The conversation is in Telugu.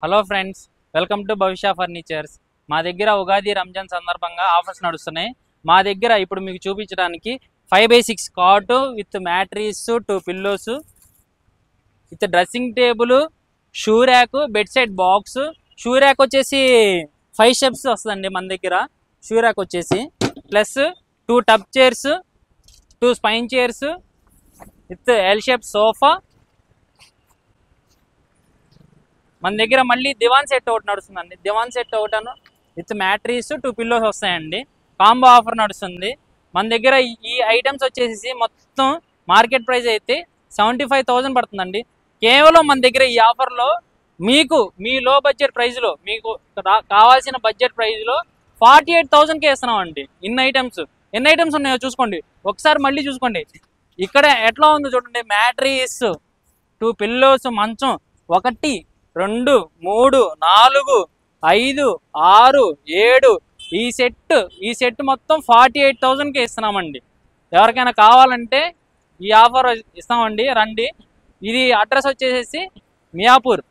హలో ఫ్రెండ్స్, వెల్కమ్ టు భవిష్య ఫర్నిచర్స్. మా దగ్గర ఉగాది రంజాన్ సందర్భంగా ఆఫర్స్ నడుస్తున్నాయి. మా దగ్గర ఇప్పుడు మీకు చూపించడానికి 5x6 cot with mattress, 2 pillows with dressing table, shoe rack, bed side box. Shoe rack వచ్చేసి 5 స్టెప్స్ వస్తుందండి మన దగ్గర. షూ ర్యాక్ వచ్చేసి plus 2 tub chairs, 2 spine chairs with L shape sofa. మన దగ్గర మళ్ళీ దివాన్ సెట్ ఒకటి నడుస్తుందండి. దివాన్ సెట్ ఒకటను విత్ మ్యాట్రీస్, 2 పిల్లోస్ వస్తాయండి. కాంబో ఆఫర్ నడుస్తుంది మన దగ్గర. ఈ ఐటమ్స్ వచ్చేసి మొత్తం మార్కెట్ ప్రైస్ అయితే 75,000 పడుతుందండి. కేవలం మన దగ్గర ఈ ఆఫర్లో మీకు మీ లో బడ్జెట్ ప్రైస్లో, మీకు కావాల్సిన బడ్జెట్ ప్రైస్లో 48,000కే ఇస్తున్నామండి. ఎన్ని ఐటమ్స్ ఉన్నాయో చూసుకోండి ఒకసారి, మళ్ళీ చూసుకోండి. ఇక్కడ ఎట్లా ఉందో చూడండి. మ్యాట్రీస్, 2 పిల్లోస్, మంచం 1 2 3 4 5 6 7 ఈ సెట్ మొత్తం 48,000కే ఇస్తున్నామండి. ఎవరికైనా కావాలంటే ఈ ఆఫర్ ఇస్తామండి, రండి. ఇది అడ్రస్ వచ్చేసి మియాపూర్.